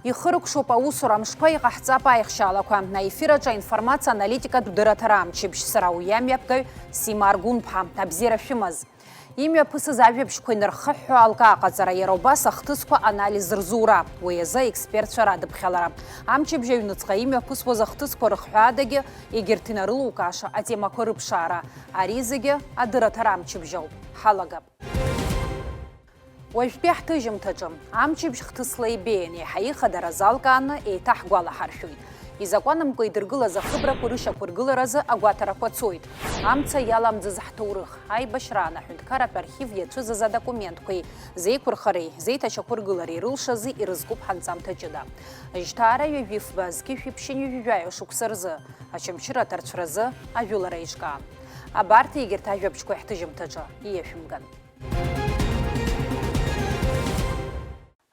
Ихыркшоуп аусура мшқәа иҟаҳҵап аихшьаалақәа. Наефираҿы информациа аналитикатә дырраҭара амчыбжь сара уиамҩаԥгаҩ Сима Аргәынԥҳа. Абзиара шәымаз. Имҩаԥысыз ажәабжьқәа инырхыҳәҳәо алкаа ҟаҵара, иара убас ахҭысқәа анализ рзура. Уи азы експертцәа радыԥхьалара. Амчыбжь аҩныҵҟа имҩаԥысуаз ахҭысқәа рыхҳәаадагьы егьырҭ инарылукааша атемақәа рыԥшаара. Ари зегьы адырраҭара амчыбжь ауп. Ҳалагап. Уажәтәи ҳҭыжьымҭаҿы амчыбжь хҭысла ибеиан, еиҳа ихадара залкааны еиҭаҳгәалаҳаршәоит. Изакәанамкәа идыргылаз ахыбрақәа рышьақәыргыларазы агәаҭарақәа цоит. Амца иаламӡыз ҳҭоурых, аибашьраан аҳәынҭқарратә архив иацәызаз адокументқәеи зеиқәырхареи, зеиҭашьақәыргылареи рылшази ирызкуп ҳанҵамҭа ҷыда. Ажьҭаара ҩажәифба зқьышә-иԥшьынҩ жәаҩа шықәса рзы, ачымчыра аҭарцәразы ажәылара еиҿкаа. Абарҭ егьырҭ ажәабжьқәа ҳҭыжьымҭаҿы ииашәымган.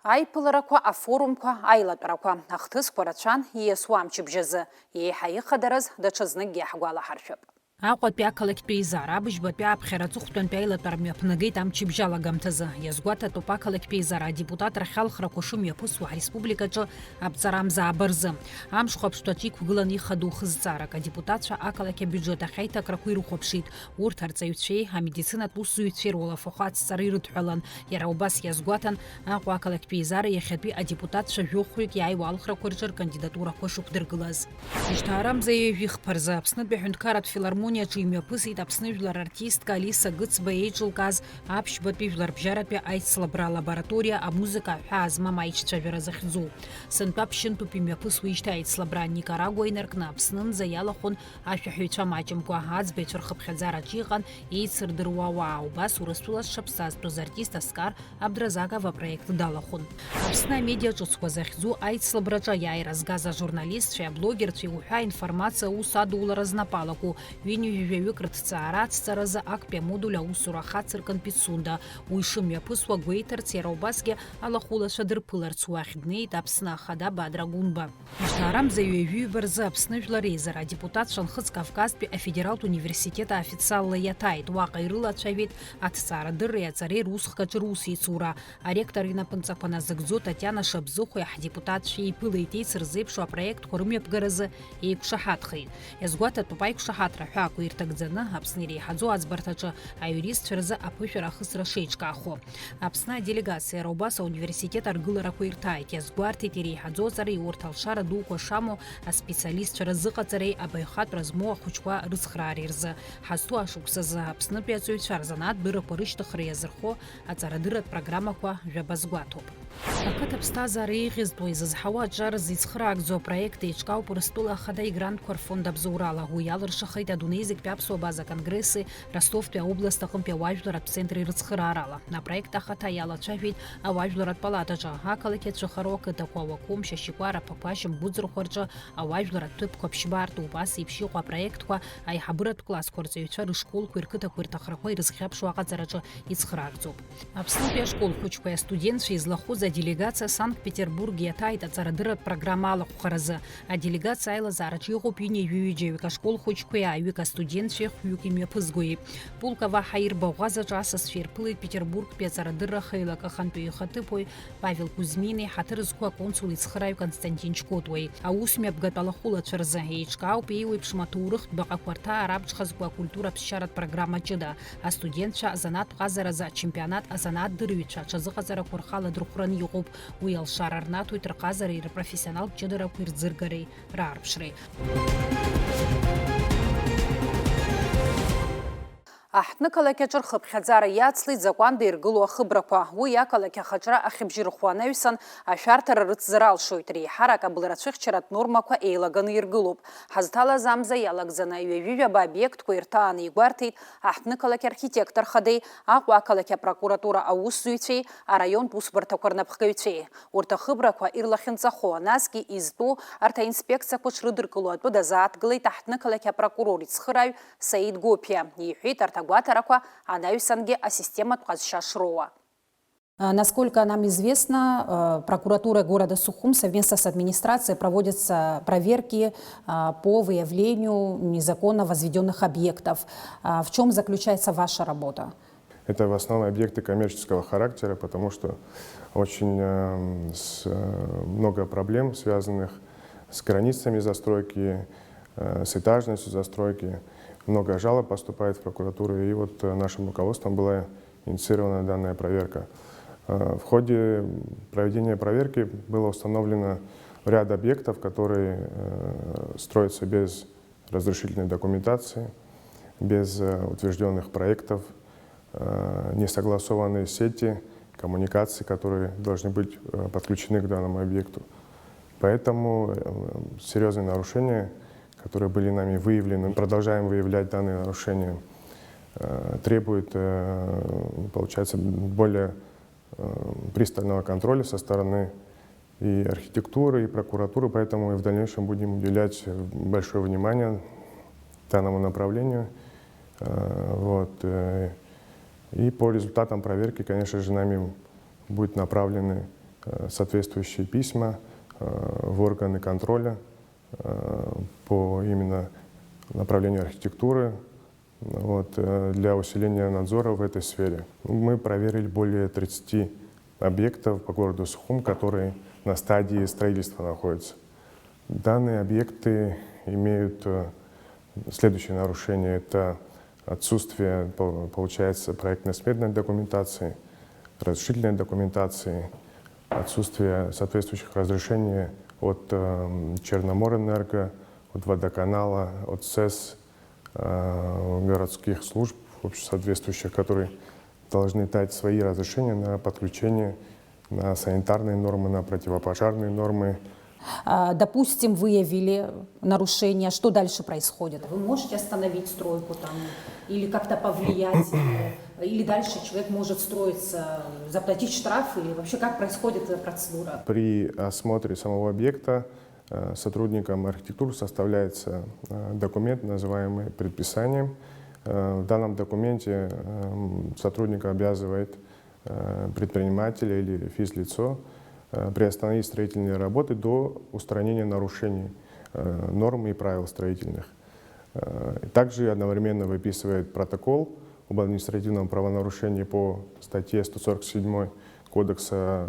Аиԥыларақәа, афорумқәа, аилатәарақәа, ахҭысқәа рацәан ииасуа амчыбжь азы. Еиҳа ихадараз даҽазныкгьы ҳгәалаҳаршәап. Аҟәатәи ақалақьтәи изаара, абыжьбатәи аԥхьара аҵыхәтәантәи аилатәара мҩаԥнагеит амчыбжь алагамҭазы. Иазгәаҭатәуп ақалақьтәи изаара адепутат рахьалхрақәа шымҩаԥысуа ҳреспубликаҿы аԥҵарамзаaba рзы. Амшхәа аԥштәаҿы иқәгыланы ихадоу хызҵаарак адепутатцәа ақалақь абиуџьет ахьаиҭакрақәа ирыхәаԥшит. Урҭ арҵаҩцәеи, амедицинатә усзуҩцәеи руалафахәы ацҵара ирыдҳәалан. Иара убас иазгәаҭан Аҟәа ақалақьтәи изаара иахьатәи адепутатцәа жәохәҩык иааиуа алхрақәа рҿы ркандидатурақәа шықәдыргылаз. Ишьҭаарамза ҩажәихԥа рзы Аԥснытәи аҳәынҭқарратә филармониаҿы имҩаԥысит Аԥсны жәлар артистка Алиса Гыцба еиҿылкааз аԥшьбатәи жәларбжьаратәи аицлабра лабораториа амузыка аҳәаа змам аиҿцәажәара захьӡу. Сынтәа ԥшьынтәуп имҩаԥысуеижьҭеи аицлабра Никарагуа инаркны Аԥснынӡа иалахәын ашәаҳәаҩцәа маҷымкәа, аӡбаҩцәа рхыԥхьаӡараҿы иҟан еицырдыруа ауаа. Убас Урыстәылаҿ дшаԥсазтәыз артист Оскар Абдразаков апроект далахәын. Аԥсны амедиа ҿыцқәа захьӡу аицлабраҿы аиааира згаз ажурналистцәеи аблогерцәеи уҳәа аинформациа ус адуулара знапалаку. Ҩынҩажәаҩык рыҭҵаара ацҵаразы актәи амодуль аусура ахацыркын Пицунда. Уи шымҩаԥысуа гәеиҭарц, иара убасгьы алахәылацәа дырԥыларц уахь днеит Аԥсны ахада Бадра Гәынба. Ишьҭаарамза ҩажәиҩба рзы Аԥсны жәлар реизара адепутатцәа Нхыҵ Кавказтәи афедералтә университет аофициалла иаҭааит. Уаҟа ирылацәажәеит аҭҵаарадырреи аҵареи русхкаҿы русеицура. Аректор инапынҵақәа назыгӡо Татиана Шабзыхәи аҳдепутатцәа иԥылеит еицырзеиԥшу апроектқәа рымҩаԥгаразы еиқәшаҳаҭхеит. Иазгәаҭатәуп аиқәшаҳаҭра ҳәаақәа ирҭагӡаны Аԥсны иреиҳаӡоу аӡбарҭаҿы аиуристцәа рзы аԥышәара ахысра шеиҿкаахо. Аԥсны аделегациа иара убас ауниверситет аргыларақәа ирҭааит. Иазгәарҭеит иреиҳаӡоу аҵареи урҭ алшара дуқәа шамоу аспециалистцәа рзыҟаҵареи абаҩхатәра змоу ахәыҷқәа рыцхраареи рзы. Ҳазҭоу ашықәсазы Аԥснытәи аҵаҩцәа рзанааҭтә рышьҭыхра иазырхо аҵарадырратә программақәа жәаба згәаҭоуп. Ақыҭа ԥсҭазаара еиӷьызтәуа изызҳауа аҿар зицхраагӡоу апроект еиҿкаауп Урыстәыла ахада игрантқәа рфонд абзоурала. Уи иалыршахеит адунеи зегьтәи аԥсуа база конгресси Ростовтәи аобласт аҟынтәи ауаажәларатә центри рыцхыраарала. Апроект ахаҭа иалацәажәеит ауаажәларатә палатаҿы. Ақалақь иацәыхароу ақыҭақәа Уақәым, Шьашьикәара, Ԥақәашь, Мбыӡырхәа рҿы ауаажәларатә ҭыԥқәа ԥшьбаартә убас еиԥш иҟоу апроектқәа аиҳабыратә классқәа рҵаҩцәа рышколқәа ирқыҭақәа ирҭахрақәа ирызхьаԥшуа аҟаҵараҿы ицхраагӡоуп. Аԥснытәи ашкол хәыҷқәеи астудентцәеи излахәыз аделегациа Санкт-Петербург иаҭааит аҵарадырратә программа алахәхаразы. Аделегациа аилазаараҿы иҟоуп ҩынҩажәаҩык ашкол хәыҷқәеи ааҩык астудентцәеи хәҩык имҩаԥызгои. Пулкова Ҳаир Баӷәазаҿы асасцәа ирԥылеит Петербургтәи аҵарадырра хеилак ахантәаҩы ихаҭыԥуаҩ Павел Кузьмини, ҳаҭыр зқәу аконсул ицхырааҩ Константин Чкотуеи. Аусмҩаԥгатә алахәылацәа рзы еиҿкаауп еиуеиԥшым аҭоурыхтә баҟақәа рҭаа рабҿхазқәа акультура ԥсшьаратә программа ҷыда. Астудентцәа азанааҭтә ҟазаразы ачемпионат азанааҭ-дырҩцәа аҽазыҟаҵарақәа рхала дрыхәраны иҟоуп. Уи алшара рнаҭоит рҟазареи рпрофессионалтә ҷыдарақәа ирӡыргареи раарԥшреи. Аҳҭнықалақь аҿы рхыԥхьаӡара иацлеит закәанда иргылоу ахыбрақәа. Уи ақалақь ахаҿра ахьыбжьырхуа анаҩсан ашәарҭара рыцзар алшоит. Реиҳарак аблрацәыхьчаратә нормақәа еилаганы иргылоуп. Ҳазҭалаз амза иалагӡаны ҩажәижәаба обиектқәа ирҭааны игәарҭеит аҳҭнықалақь архитектор хадеи, Аҟәа ақалақь апрокуратура аусзуҩцәеи, араионтә усбарҭақәа рнапхгаҩцәеи. Урҭ ахыбрақәа ирлахьынҵахо, насгьы изтәу арҭ аинспекциақәа шрыдыркыло атәы дазааҭгылеит аҳҭнықалақь апрокурор ицхырааҩ Саид Гопиа. Иҳәеит арҭ агәаҭарақәа анаҩсангьы асистематә ҟазшьа шроуа. Насколько нам известно, прокуратура города Сухум совместно с администрацией проводятся проверки по выявлению незаконно возведенных объектов. В чем заключается ваша работа? Это в основном объекты коммерческого характера, потому что очень много проблем, связанных с границами застройки, с этажностью застройки. Много жалоб поступает в прокуратуру, и вот нашим руководством была инициирована данная проверка. В ходе проведения проверки было установлено ряд объектов, которые строятся без разрешительной документации, без утвержденных проектов, несогласованные сети, коммуникации, которые должны быть подключены к данному объекту. Поэтому серьезные нарушения, которые были нами выявлены, продолжаем выявлять данные нарушения, требуют, получается, более пристального контроля со стороны и архитектуры, и прокуратуры, поэтому мы в дальнейшем будем уделять большое внимание данному направлению. Вот. И по результатам проверки, конечно же, нами будут направлены соответствующие письма в органы контроля по именно направлению архитектуры, вот, для усиления надзора в этой сфере. Мы проверили более 30 объектов по городу Сухум, которые на стадии строительства находятся. Данные объекты имеют следующие нарушения. Это отсутствие, получается, проектно-сметной документации, разрешительной документации, отсутствие соответствующих разрешений от Черноморэнерго, от водоканала, от СЭС, городских служб, соответствующих, которые должны дать свои разрешения на подключение, на санитарные нормы, на противопожарные нормы. Допустим, выявили нарушение, что дальше происходит? Вы можете остановить стройку там, или как-то повлиять, или дальше человек может строиться, заплатить штраф, или вообще как происходит эта процедура? При осмотре самого объекта сотрудникам архитектуры составляется документ, называемый предписанием. В данном документе сотрудник обязывает предпринимателя или физлицо приостановить строительные работы до устранения нарушений норм и правил строительных. Также одновременно выписывает протокол об административном правонарушении по статье 147 Кодекса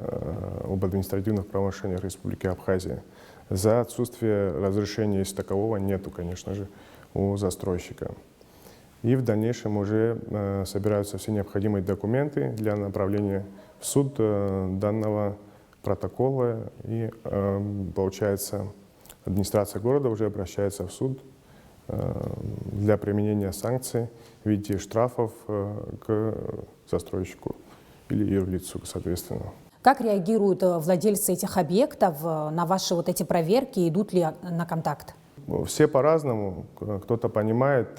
об административных правонарушениях Республики Абхазия. За отсутствие разрешения, если такового нету, конечно же, у застройщика. И в дальнейшем уже собираются все необходимые документы для направления в суд данного протокола. И, получается, администрация города уже обращается в суд для применения санкций в виде штрафов к застройщику или юрлицу, соответственно. Как реагируют владельцы этих объектов на ваши вот эти проверки? Идут ли на контакт? Все по-разному. Кто-то понимает,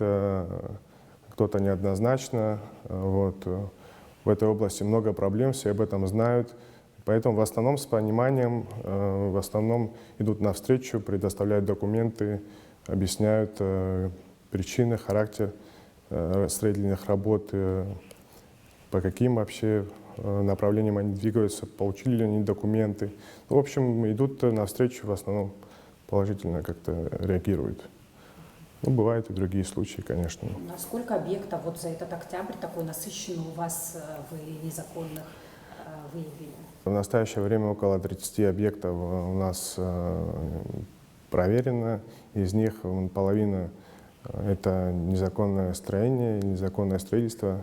кто-то неоднозначно. Вот. В этой области много проблем, все об этом знают. Поэтому в основном с пониманием, в основном идут навстречу, предоставляют документы, объясняют причины, характер строительных работ, по каким вообще направлениям они двигаются, получили ли они документы. В общем, идут навстречу, в основном положительно как-то реагируют. Ну, бывают и другие случаи, конечно. А сколько объектов вот за этот октябрь такой насыщенный у вас вы незаконных выявили? В настоящее время около 30 объектов у нас проверено. Из них половина — это незаконное строение, незаконное строительство.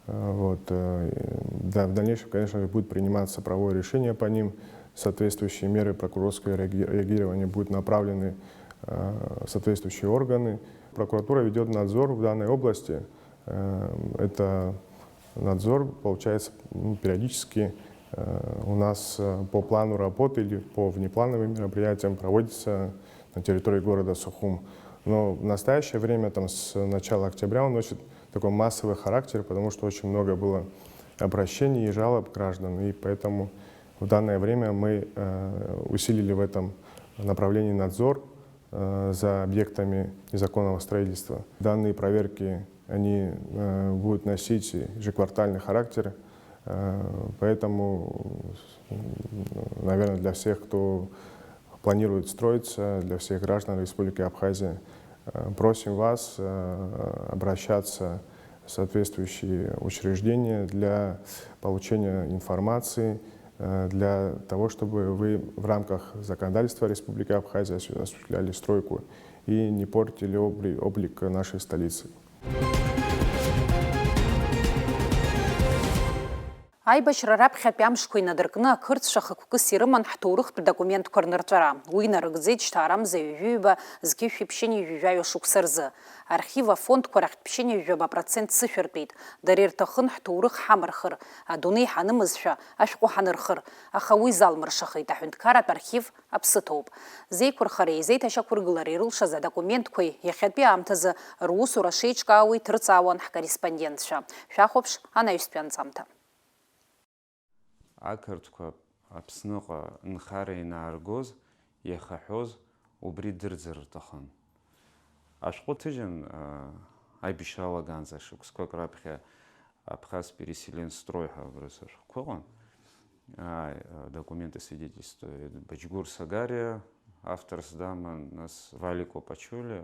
Вот. Да, в дальнейшем, конечно, будет приниматься правовое решение по ним. Соответствующие меры прокурорского реагирования будут направлены в соответствующие органы. Прокуратура ведет надзор в данной области. Это надзор, получается, периодически у нас по плану работы или по внеплановым мероприятиям проводится на территории города Сухум. Но в настоящее время, там, с начала октября, он носит такой массовый характер, потому что очень много было обращений и жалоб граждан. И поэтому в данное время мы усилили в этом направлении надзор за объектами незаконного строительства. Данные проверки, они будут носить ежеквартальный характер. Поэтому, наверное, для всех, кто планирует строиться, для всех граждан Республики Абхазия, просим вас обращаться соответствующие учреждения для получения информации, для того, чтобы вы в рамках законодательства Республики Абхазия осуществляли стройку и не портили облик нашей столицы. Аибашьра раԥхьатәи амшқәа инадыркны ақырҭцәа хықәкыс ирыман ҳҭоурыхтә документқәа рнырҵәара. Уи инарыгӡеит шьҭаарамза ҩажәиҩба зқьы шәиԥшьыни жәажәаҩа шықәса рзы. Архив афондқәа рахьтә ԥшьыни жәаба процент сышәыртәеит. Дара ирҭахын ҳҭоурых ҳамырхыр, адунеи ҳанымызшәа ашәҟәы ҳанырхыр, аха уи залмыршахеит. Аҳәынҭқарратә архив аԥсы ҭоуп. Зеиқәырхареи зеиҭашьақәыргылареи ирылшаз адокументқәеи иахьатәи аамҭазы русура шеиҿкаауа иҭрыҵаауан ҳкорреспондентцәа. Шәахәаԥш анаҩстәи анҵамҭа. Ақырҭқәа Аԥсныҟа нхара инааргоз, иахаҳәоз, убри дырӡыр рҭахын. Ашәҟәы ҭыжьын аибашьра алаганӡа шықәсқәак раԥхьа Абхаз переселенстрой ҳәа абрыс ашәҟәқәа ыҟан. Документы свидетельствуют Бачгур Сагария, авторс даман нас Валико Пачули,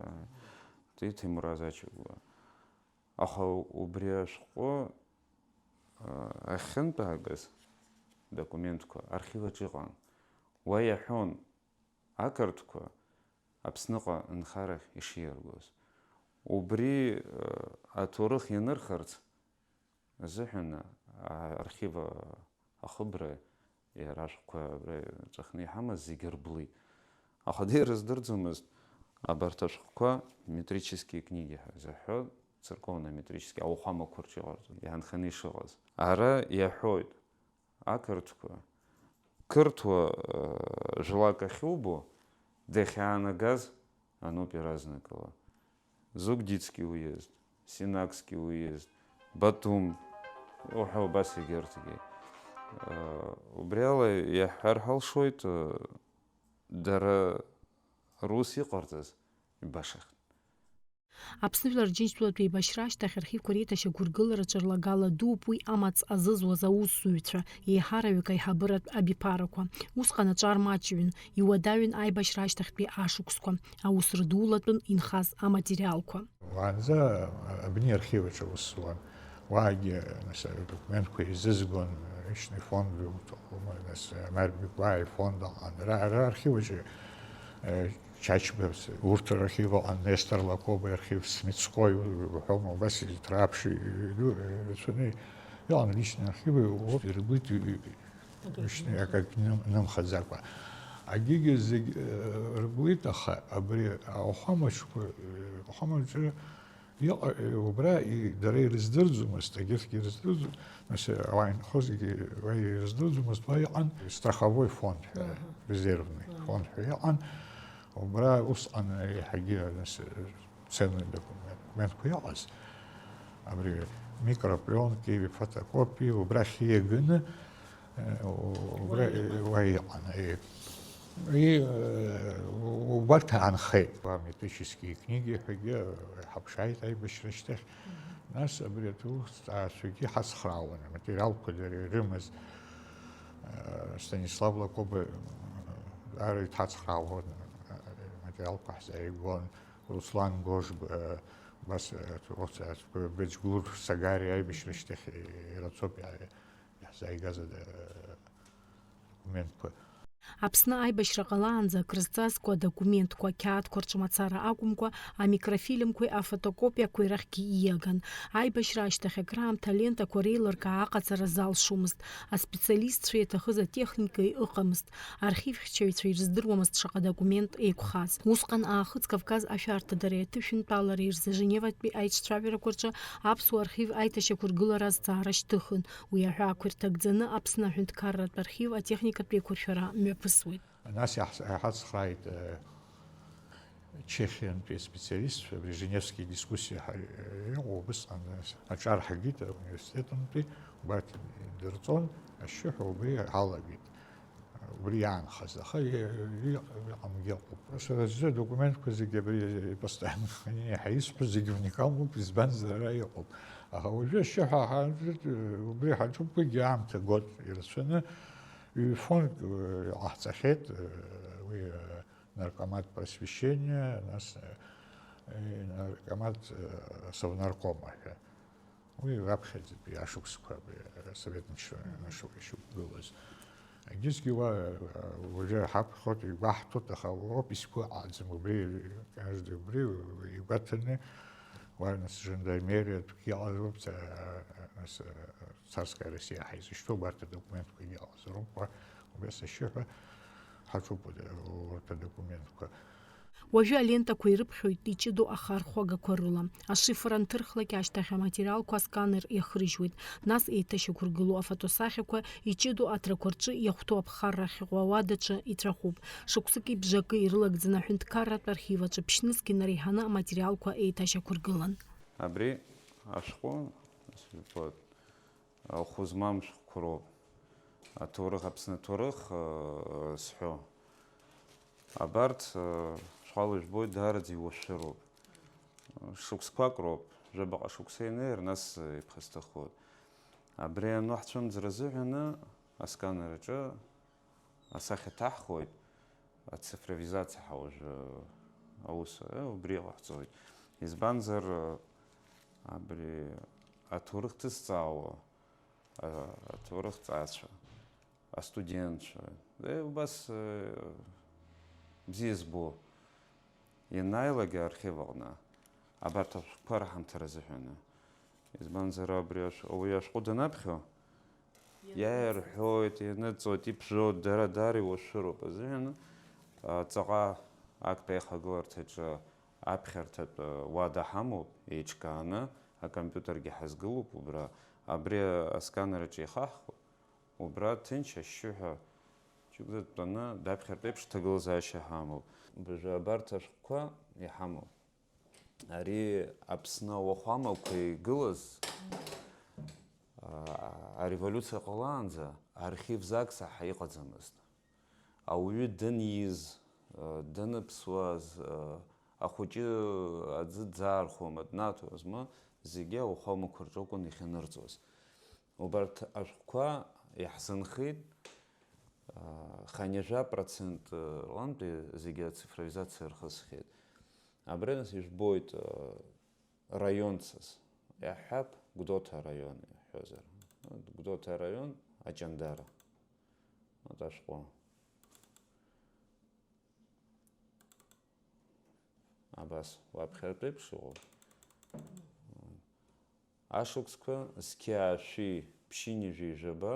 Тимур Азачева. Аха убри ашәҟәы ахьынтәаагаз документқәа архиваҿы иҟан. Уа иаҳәон ақырҭқәа Аԥсныҟа нхарахь ишиаргоз. Убри аҭоурых ианырхарц азыҳәан архив ахыбра иара ашәҟәқәа ҵәахны иҳамаз зегьы рблит. Аха дирыздырӡомызт абарҭ ашәҟәқәа метрические книги ҳәа заҳәо, церковно-метрические ауахәамақәа рҿы иҟарҵон, иаанханы ишыҟаз. Ара иаҳәоит ақырҭқәа қырҭуа жәлак ахьубо дахьаанагаз аноуп иразнакыла. Зугдитский уезд, Синакский уезд, Батум, уҳәа убас егьырҭгьы. Убри ала иаҳҳәар ҳалшоит, дара рус иҟарҵаз ибашахт. Аԥсны Жәлар Џьынџьтәылатәи еибашьра ашьҭахь архивқәа реиҭашьақәыргылараҿы рлагала дууп уи амаҵ азызуаз аусзуҩцәа, еиҳараҩык аиҳабыратә абиԥарақәа. Усҟан аҿар маҷҩын, иуадаҩын аибашьра ашьҭахьтәи ашықәсқәа, аус рдуулатәын инхаз аматериалқәа. Уаанӡа абни архиваҿы аус зуан. Уаагьы документқәа изызгон, ишьни фонд, Мербик Ваи фонд аҟан. Ара архиваҿы Чачбевс, урҭ архив аҟан, Нестор Лакоба архив, Смитской, уҳәома, убас иҭраԥши рацәаны иҟан лични архивы, урҭ ирбит акак нымхаӡакәа. Агьигьы зегь рблит, аха абри ауахәамаҿы убра дара ирыздырӡомызт, егьырҭгьы ирыздырӡом, ауаа инхоз ирыздырӡомызт, уа иҟан страховой фонд ҳәа, резервный фонд ҳәа иҟан. Убра усҟан иаҳагьы ценный документқәа иҟаз. Абри микропленки, фотокопии, убрахь иаганы уа иҟан. Убарҭ аанхеит. Метрические книги ҳәагьы ҳаԥшааит аибашьра шьҭахь. Нас абри аҭоурыхҭҵааҩцәагьы ҳацхраауан, аматериалқәа дара ирымаз. Станислав Лакоба ара иҭацхраауан. Материалқәа ҳзааигон, Руслан Гож, бас Бачгур Сагария аибашьра шьҭахь ирацәоуп иаҳзааигаз адокументқәа. Аԥсны аибашьра ҟалаанӡа крызҵазкуа адокументқәа, ақьаадқәа рҿы акәымкәа, амикрофильмқәеи афотокопиақәеи рахьгьы ииаган. Аибашьра ашьҭахь акраамҭа алентақәа реилыркаа аҟаҵара залшомызт. Аспециалистцәа иаҭахыз атехника ыҟамызт. Архивхьчаҩцәа ирыздыруамызт шаҟа документ еиқәхаз. Усҟан аахыҵ Кавказ ашәарҭадареи аҭышәынтәалареи рзы Женеватәи аиҿцәажәарақәа рҿы аԥсуа архив аиҭашьақәыргылара азҵаара шьҭыхын. Уи аҳәаақәа ирҭагӡаны Аԥсны аҳәынҭқарратә архив атехникатә еиқәыршәара мҩаԥысуеит. Нас иҳацхрааит чехиантәи специалистцәа, абри Женевские дискуссии иҟоу убысҟан аҿар ҳагит ауниверситетынтәи, убарҭ идырҵон, ашьшьыҳәа убри ҳалагеит. Убри иаанхаз, аха иҟамгьы ыҟоуп. Сара документқәа зегьы абри постоянно ҳаисҳәо зегьы уникалуп, избанзар ара иҟоуп. Аха уажәы ашьшьыҳәа убри ҳаҿуп, аамҭа год ирацәаны фонд ҟаҳҵахьеит, уи наркомат просвещения, нас наркомат совнаркома ҳәа. уи раԥхьаӡатәи ашықәсқәа асоветничество ашықәсқәа ишықәгылаз. Егьысгьы уажәы ҳаԥхьоит, игәаҳҭоит, аха уоуп исгәаҟааӡам убри убри игәаҭаны нас жандармериатәгьы иҟазароуп, нас царская Россия ҳаизышьҭоуп, убарҭ адокументқәагьы иҟазароуп, убас ашьшьыҳәа ҳаҿуп урҭ адокументқәа. Уажәы алентақәа ирыԥхьоит иҷыдоу ахархәагақәа рыла. Ашифр анҭырхлак ашьҭахь аматериалқәа асканер иахрыжьуеит. Нас еиҭашьақәыргылоу афотосахьақәа иҷыдоу аҭрақәа рҿы иахәҭоу аԥхарра ахьҟәауа даҿы иҵәахуп. Шықәсыки бжаки ирылагӡаны аҳәынҭқарратә архив аҿы ԥшьнызқьи нареиҳаны аматериалқәа еиҭашьақәыргылан. Абри ашәҟәы алхәы змам шәҟәқәа роуп. Аҭоурых, Аԥсны аҭоурых зҳәо. Абарҭ шәҟәала ижәбоит даараӡа иуашәыроуп. Шықәсқәак роуп, жәабаҟа шықәса инеир, нас иԥхасҭахоит. Абри ану ҳцәымӡра азыҳәаны асканер аҿы асахьа ҭаҳхуеит, ацифровизациа ҳауажәы аус убри иҟаҳҵоит. Избанзар абри аҭоурых ҭызҵаауа аҭоурыхҭаацәа, астудентцәа, убас бзиа збо ианааилага архив аҟны абарҭ ашәҟәқәа раҳамҭар азыҳәаны. Избанзар абри ауаҩы ашәҟәы данаԥхьо иаирҳәоит, ианыҵоит, иԥжәоит, дара иуашәыроуп азыҳәаны ҵаҟа актәи аихагыларҭаҿы аԥхьарҭатә уада ҳамоуп, еиҿкааны, акомпиутергьы ҳазгылоуп убра, абри асканераҿы ихаҳхуа, убра ҭынч ашьшьыҳәа џьыкәза дтәаны даԥхьартә еиԥш ҭагылазаашьа ҳамоуп. Абарҭ ашәҟәқәа иҳамоуп. Ари Аԥсны ауахәамақәа игылаз ареволиуциа ҟалаанӡа архив зак саҳа иҟаӡамызт. Ауаҩы даниз, даныԥсуаз, ахәыҷы аӡы дзаархәома, днаҭозма, зегьы ауахәамақәа рҿы акәын иахьанырҵоз. Убарҭ ашәҟәқәа иаҳзынхеит 90% лантәи зегьы ацифровизациа рхысхьеит. Абри нас ижәбоит раионцаз. Иаҳҳәап Гәдоуҭа араион иаҳҳәозар. Гәдоуҭа араион Аҷандара. Ашәҟәы. Абас уаԥхьартә еиԥш иҟоуп. Ашықәсқәа зқьиаашәи ԥшьынҩажәи ижәаба,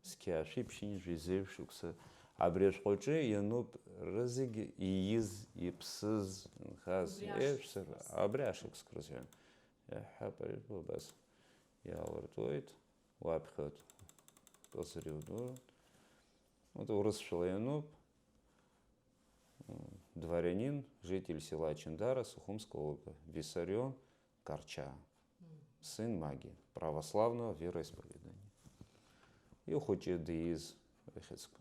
зқьиаашәи ԥшьынҩажәи зеиԥш шықәса. Абри ашәҟәаҿы иануп рызегьы ииз, иԥсыз, инхаз, еиԥшзар, абри ашықәсқәа рызҳәан. Иаҳҳәап ари абас иаалыртуеит, уаԥхьоит козырев. Урысшәала иануп. Дворянин, житель села Ачандара, Сухумская область, Виссарион Корча, сын маги, православного вероисповедания. И ухочет дииз Эхецка.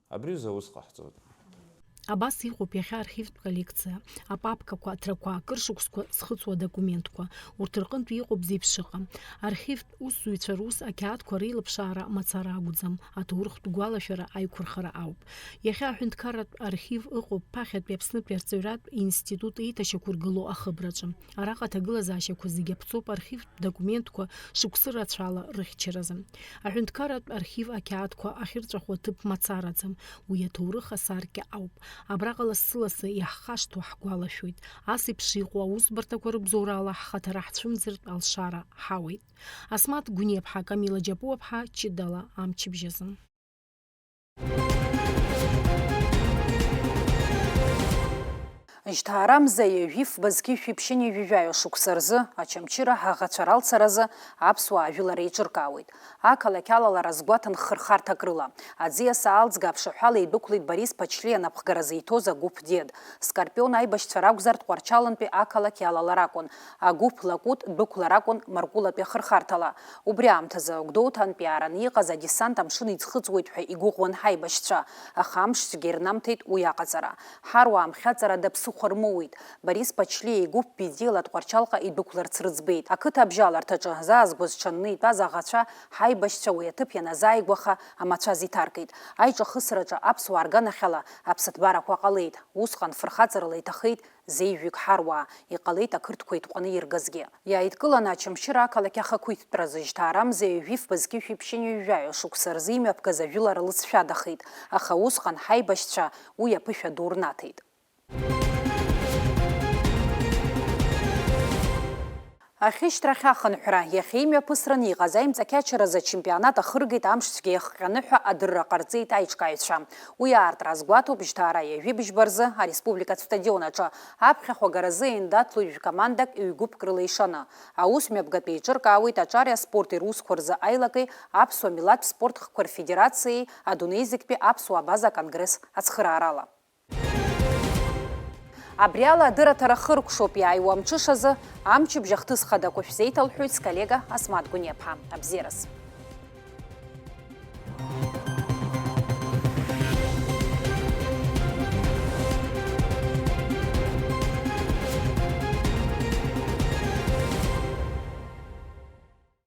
Абрюза усқахтот. Абас иҟоуп иахьа архивтә коллекциа, апапкақәа, аҭрақәа, акыршықәсқәа зхыҵуа адокументқәа, урҭ рҟынтә иҟоуп зеиԥш ыҟам. Архивтә усзуҩцәа рус ақьаадқәа реилыԥшаара мацара акәӡам, аҭоурыхтә гәалашәара аиқәырхара ауп. Иахьа аҳәынҭқарратә архив ыҟоуп ԥахьатәи Аԥснытәи арҵаҩратә институт еиҭашьақәыргылоу ахыбраҿы. Араҟа аҭагылазаашьақәа зегьы аԥҵоуп архивтә документқәа шықәсы рацәала рыхьчаразы. Аҳәынҭқарратә архив ақьаадқәа ахьырҵәаху аҭыԥ мацараӡам, уи аҭоурых асаркьа ауп. Абраҟа лассы-лассы иаҳхашҭуа ҳгәалашәоит. Ас еиԥш иҟоу аусбарҭақәа рыбзоурала ҳхаҭара ҳцәымӡыртә алшара ҳауеит. Асмаҭ Гәниаԥҳа, Камила Џьапуаԥҳа, Ҷыдала, амчыбжьазы. Ижьҭаарамза иаҩиф базгьышәи ԥшьынҩажәижәаҩ шықәса рзы ачамчыра ҳаӷацәаралцаразы аԥсуаа ажәылара еиҿыркаауеит. Ақалақь алалара згәаҭан хырхарҭак рыла. Аӡиас аалӡга аԥшаҳәала идәықәлеит Борис Ԥачлиа анапхгаразы иҭоз агәыԥ дед. Скорпион аибашьцәа ракәзар Тҟәарчалнтәи ақалақь алалара акәын. Агәыԥ Лакут дәықәлара акәын Маркулатәи ахырхарҭала. Убри аамҭазы Гәдоуҭантәи аараны иҟаз адесант амшын иӡхыҵуеит ҳәа игәыӷуан ҳаибашьцәа. Аха амш зегьы ирнамҭеит уи аҟаҵара. Ҳаруаа мхьаҵара даԥсыхәоит ихәармоуит. Борис Пачлиа игәыԥ Бедиала Тҟәарчалҟа идәықәларц рыӡбеит. Ақыҭабжьаларҭаҿы заазгоз ҽанны итәаз аӷацәа ҳаибашьцәа уи аҭыԥ ианазааигәаха амацәаз иҭаркит. Аиҿахысраҿы аԥсуаа рганахьала аԥсаҭбарақәа ҟалеит. Усҟан фырхаҵарала иҭахеит зеиҩык ҳаруаа. Иҟалеит ақырҭқәа итҟәаны иргазгьы. Иааидкыланы Ачамшьыр ақалақь ахақәиҭтәразы Жьҭаарамзеи Ҩиф Бызқьышә иԥшьынҩажәаҩ шықәса рзы имҩаԥгаз ажәылара лыҵшәадахеит. Аха усҟан ҳаибашьцәа уи аԥышәа ду рнаҭеит. Ахьышьҭрахь ахынҳәра иахьа имҩаԥысраны иҟаз аимҵақьачаразы ачемпионат ахыргеит амшцәгьа иахҟьаны ҳәа адырра ҟарҵеит аиҿкааҩцәа. Уи аартра азгәаҭоуп Жьҭаара иажәибжьбарзы ареспубликатә стадион аҿы аԥхьахә агаразы еиндаҭло ҩ-командак ҩ-гәыԥк рыла ишаны. Аус мҩаԥгатәи еиҿыркаауеит аҿари аспорти русқәа рзы аилагеи Аԥсуа милаҭтә спортқәа рфедерациеи адунеизиктәи аԥсуаа база конгресс ацхыраарала. Абриала адырраҭара хыркәшоуп иааиуа амҽышазы амчыбжь ахҭыс хадақәа шәзеиҭалҳәоит сколлега Асмат Гәниаԥҳа. Абзиарас.